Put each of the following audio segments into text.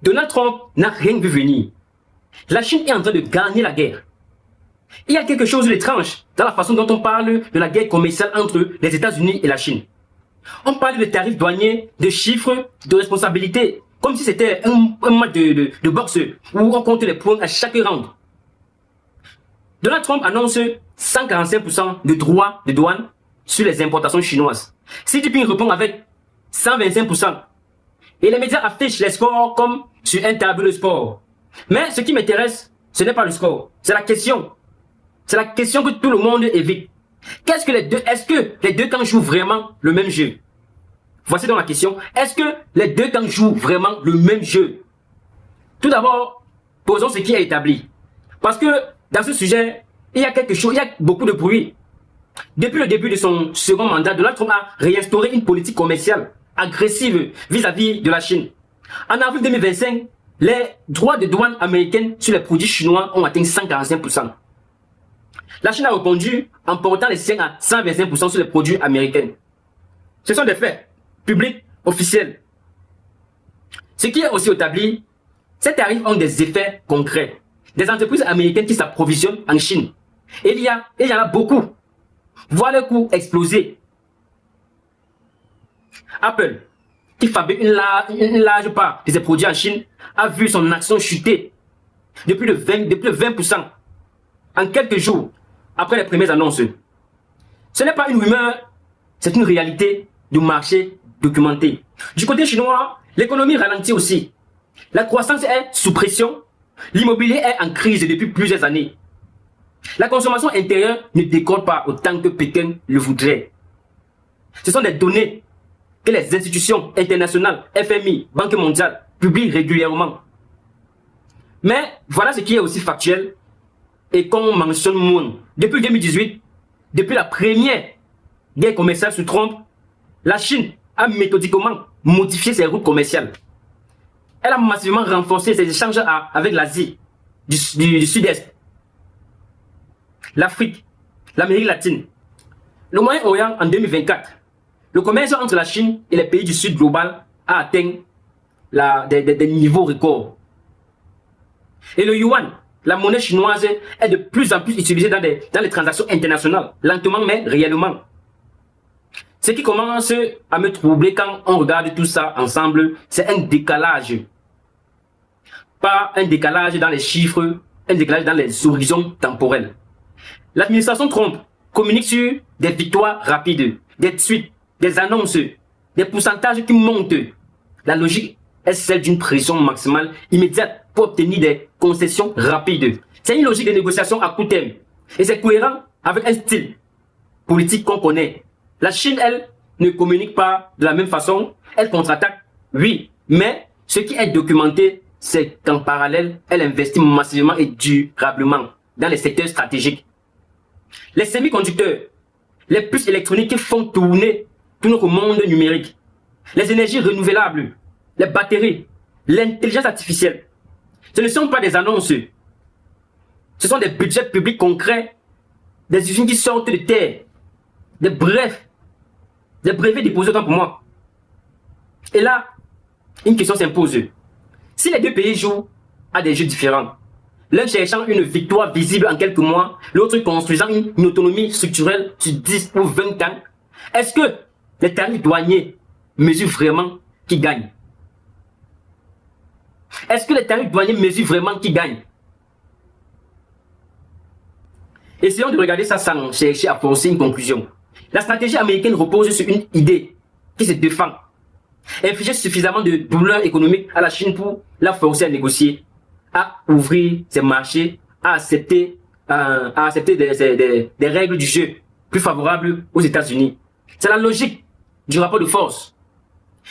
Donald Trump n'a rien vu venir. La Chine est en train de gagner la guerre. Il y a quelque chose d'étrange dans la façon dont on parle de la guerre commerciale entre les États-Unis et la Chine. On parle de tarifs douaniers, de chiffres, de responsabilités, comme si c'était un match de boxe où on compte les points à chaque round. Donald Trump annonce 145% de droits de douane sur les importations chinoises. Xi Jinping répond avec 125%. Et les médias affichent les scores comme sur un tableau de sport. Mais ce qui m'intéresse, ce n'est pas le score, c'est la question. C'est la question que tout le monde évite. Est-ce que les deux camps jouent vraiment le même jeu? Voici donc la question. Est-ce que les deux camps jouent vraiment le même jeu? Tout d'abord, posons ce qui est établi. Parce que dans ce sujet, il y a beaucoup de bruit. Depuis le début de son second mandat, Donald Trump a réinstauré une politique commerciale agressive vis-à-vis de la Chine. En avril 2025, les droits de douane américains sur les produits chinois ont atteint 145%. La Chine a répondu en portant les siens à 125% sur les produits américains. Ce sont des faits publics, officiels. Ce qui est aussi établi, ces tarifs ont des effets concrets. Des entreprises américaines qui s'approvisionnent en Chine. Et il y en a beaucoup. Voir le coût exploser. Apple, qui fabrique une large part de ses produits en Chine, a vu son action chuter depuis le 20% en quelques jours après les premières annonces. Ce n'est pas une rumeur, c'est une réalité du marché documenté. Du côté chinois, l'économie ralentit aussi. La croissance est sous pression, l'immobilier est en crise depuis plusieurs années. La consommation intérieure ne décolle pas autant que Pékin le voudrait. Ce sont des données que les institutions internationales, FMI, Banque mondiale, publient régulièrement. Mais voilà ce qui est aussi factuel et qu'on mentionne moins. Depuis 2018, depuis la première guerre commerciale sous Trump, la Chine a méthodiquement modifié ses routes commerciales. Elle a massivement renforcé ses échanges avec l'Asie du Sud-Est, l'Afrique, l'Amérique latine, le Moyen-Orient en 2024. Le commerce entre la Chine et les pays du Sud global a atteint des niveaux records. Et le yuan, la monnaie chinoise, est de plus en plus utilisée dans les transactions internationales, lentement mais réellement. Ce qui commence à me troubler quand on regarde tout ça ensemble, c'est un décalage. Pas un décalage dans les chiffres, un décalage dans les horizons temporels. L'administration Trump communique sur des victoires rapides, des tweets, des annonces, des pourcentages qui montent. La logique est celle d'une pression maximale immédiate pour obtenir des concessions rapides. C'est une logique de négociation à court terme. Et c'est cohérent avec un style politique qu'on connaît. La Chine, elle, ne communique pas de la même façon. Elle contre-attaque, oui. Mais ce qui est documenté, c'est qu'en parallèle, elle investit massivement et durablement dans les secteurs stratégiques. Les semi-conducteurs, les puces électroniques qui font tourner tout notre monde numérique, les énergies renouvelables, les batteries, l'intelligence artificielle. Ce ne sont pas des annonces. Ce sont des budgets publics concrets, des usines qui sortent de terre, des brevets déposés autant pour moi. Et là, une question s'impose. Si les deux pays jouent à des jeux différents, l'un cherchant une victoire visible en quelques mois, l'autre construisant une autonomie structurelle sur 10 ou 20 ans, est-ce que les tarifs douaniers mesurent vraiment qui gagne? Est-ce que les tarifs douaniers mesurent vraiment qui gagne? Essayons de regarder ça sans chercher à forcer une conclusion. La stratégie américaine repose sur une idée qui se défend. Infliger suffisamment de douleur économique à la Chine pour la forcer à négocier, à ouvrir ses marchés, à accepter des règles du jeu plus favorables aux États-Unis. C'est la logique du rapport de force.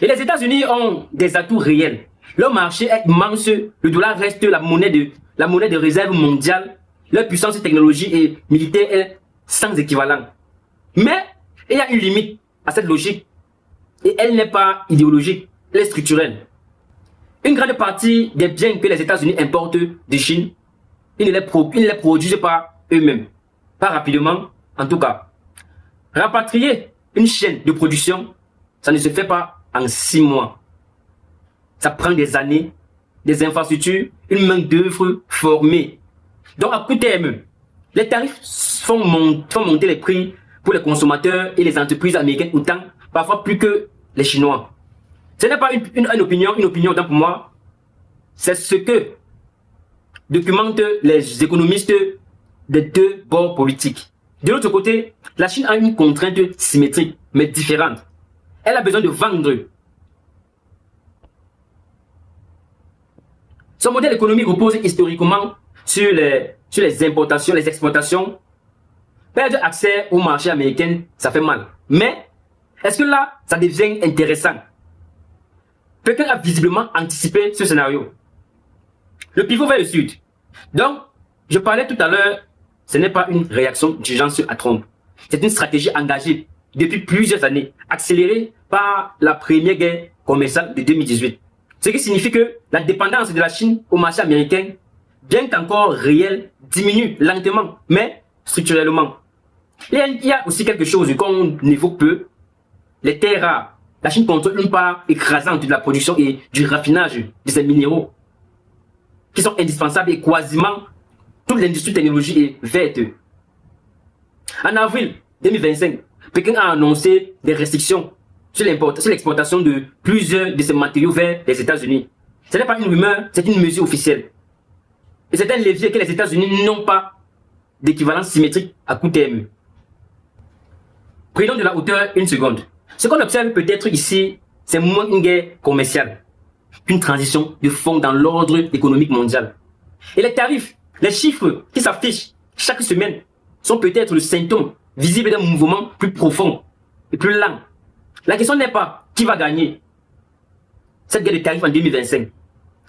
Et les États-Unis ont des atouts réels. Leur marché est immense, le dollar reste la monnaie de réserve mondiale, leur puissance technologique et militaire est sans équivalent. Mais il y a une limite à cette logique et elle n'est pas idéologique, elle est structurelle. Une grande partie des biens que les États-Unis importent de Chine, ils ne les produisent pas eux-mêmes. Pas rapidement, en tout cas. Rapatrier une chaîne de production, ça ne se fait pas en 6 mois. Ça prend des années des infrastructures, une main-d'œuvre formée. Donc, à court terme, les tarifs font monter les prix pour les consommateurs et les entreprises américaines autant, parfois plus que les Chinois. Ce n'est pas une opinion autant pour moi. C'est ce que documentent les économistes des deux bords politiques. De l'autre côté, la Chine a une contrainte symétrique, mais différente. Elle a besoin de vendre. Son modèle économique repose historiquement sur les importations, les exportations. Perdre accès au marché américain, ça fait mal. Mais, est-ce que là, ça devient intéressant? Quelqu'un a visiblement anticipé ce scénario. Le pivot vers le sud. Donc, je parlais tout à l'heure, ce n'est pas une réaction d'urgence à Trump. C'est une stratégie engagée depuis plusieurs années, accélérée par la première guerre commerciale de 2018. Ce qui signifie que la dépendance de la Chine au marché américain, bien qu'encore réelle, diminue lentement, mais structurellement. Il y a aussi quelque chose qu'on évoque peu, les terres rares. La Chine contrôle une part écrasante de la production et du raffinage de ces minéraux qui sont indispensables et quasiment toute l'industrie technologique est verte. En avril 2025, Pékin a annoncé des restrictions sur l'exportation de plusieurs de ces matériaux vers les États-Unis. Ce n'est pas une rumeur, c'est une mesure officielle. Et c'est un levier que les États-Unis n'ont pas d'équivalent symétrique à court terme. Prenons de la hauteur une seconde. Ce qu'on observe peut-être ici, c'est moins une guerre commerciale qu'une transition de fond dans l'ordre économique mondial. Et les tarifs, les chiffres qui s'affichent chaque semaine sont peut-être le symptôme visible d'un mouvement plus profond et plus lent. La question n'est pas qui va gagner cette guerre de tarifs en 2025.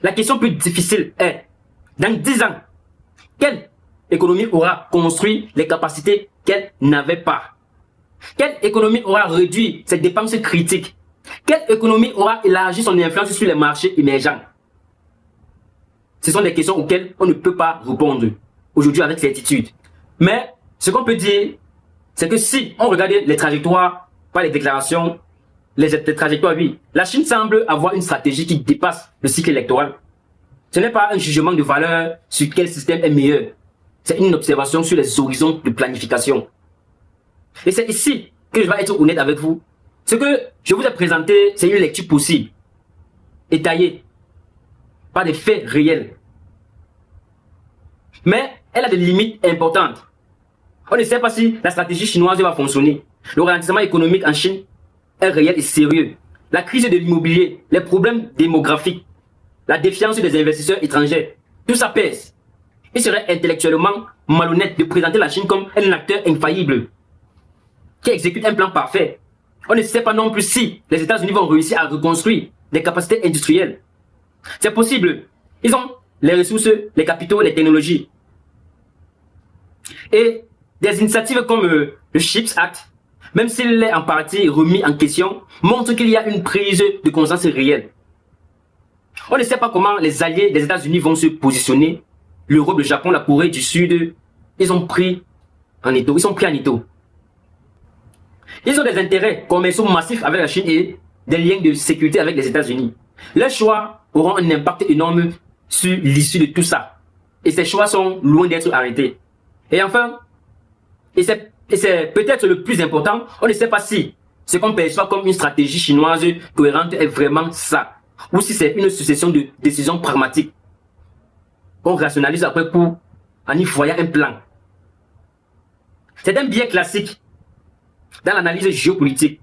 La question plus difficile est, dans 10 ans, quelle économie aura construit les capacités qu'elle n'avait pas? Quelle économie aura réduit ses dépenses critiques? Quelle économie aura élargi son influence sur les marchés émergents? Ce sont des questions auxquelles on ne peut pas répondre aujourd'hui avec certitude. Mais ce qu'on peut dire, c'est que si on regarde les trajectoires, pas les déclarations, les trajectoires, oui, la Chine semble avoir une stratégie qui dépasse le cycle électoral. Ce n'est pas un jugement de valeur sur quel système est meilleur. C'est une observation sur les horizons de planification. Et c'est ici que je vais être honnête avec vous. Ce que je vous ai présenté, c'est une lecture possible, étayée, par des faits réels. Mais elle a des limites importantes. On ne sait pas si la stratégie chinoise va fonctionner. Le ralentissement économique en Chine est réel et sérieux. La crise de l'immobilier, les problèmes démographiques, la défiance des investisseurs étrangers, tout ça pèse. Il serait intellectuellement malhonnête de présenter la Chine comme un acteur infaillible qui exécute un plan parfait. On ne sait pas non plus si les États-Unis vont réussir à reconstruire des capacités industrielles. C'est possible. Ils ont les ressources, les capitaux, les technologies. Et des initiatives comme le CHIPS Act, même s'il est en partie remis en question, montrent qu'il y a une prise de conscience réelle. On ne sait pas comment les alliés des États-Unis vont se positionner. L'Europe, le Japon, la Corée du Sud, ils ont pris en étau. Ils ont des intérêts commerciaux massifs avec la Chine et des liens de sécurité avec les États-Unis. Leurs choix auront un impact énorme sur l'issue de tout ça. Et ces choix sont loin d'être arrêtés. Et enfin, et c'est peut-être le plus important, on ne sait pas si ce qu'on perçoit comme une stratégie chinoise cohérente est vraiment ça, ou si c'est une succession de décisions pragmatiques qu'on rationalise après coup en y voyant un plan. C'est un biais classique dans l'analyse géopolitique.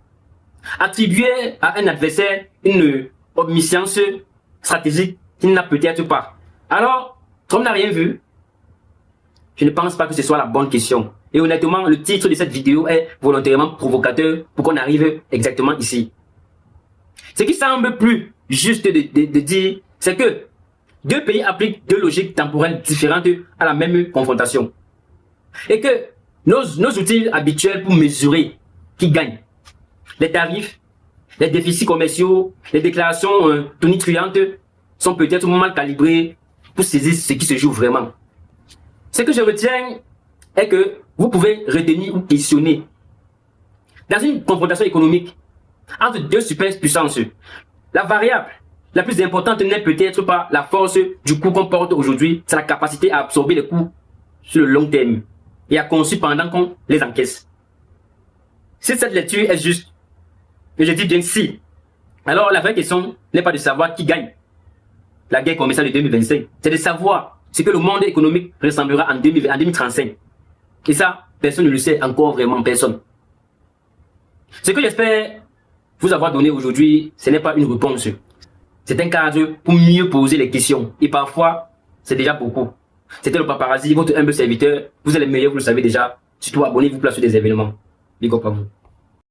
Attribuer à un adversaire une omniscience stratégique qu'il n'a peut-être pas. Alors, Trump n'a rien vu. Je ne pense pas que ce soit la bonne question. Et honnêtement, le titre de cette vidéo est volontairement provocateur pour qu'on arrive exactement ici. Ce qui semble plus juste de dire, c'est que deux pays appliquent deux logiques temporelles différentes à la même confrontation. Et que nos outils habituels pour mesurer qui gagne, les tarifs, les déficits commerciaux, les déclarations tonitruantes sont peut-être mal calibrés pour saisir ce qui se joue vraiment. Ce que je retiens est que vous pouvez retenir ou questionner. Dans une confrontation économique entre deux superpuissances, la variable la plus importante n'est peut-être pas la force du coup qu'on porte aujourd'hui, c'est la capacité à absorber les coups sur le long terme et à conçu pendant qu'on les encaisse. Si cette lecture est juste, et je dis bien si, alors la vraie question n'est pas de savoir qui gagne la guerre commerciale de 2025, c'est de savoir ce que le monde économique ressemblera en 2035. Et ça, personne ne le sait encore vraiment, personne. Ce que j'espère vous avoir donné aujourd'hui, ce n'est pas une réponse. C'est un cadre pour mieux poser les questions. Et parfois, c'est déjà beaucoup. C'était le Paparazzi, votre humble serviteur. Vous êtes les meilleurs, vous le savez déjà. Surtout, abonnez-vous pour la suite des événements. Big up à vous.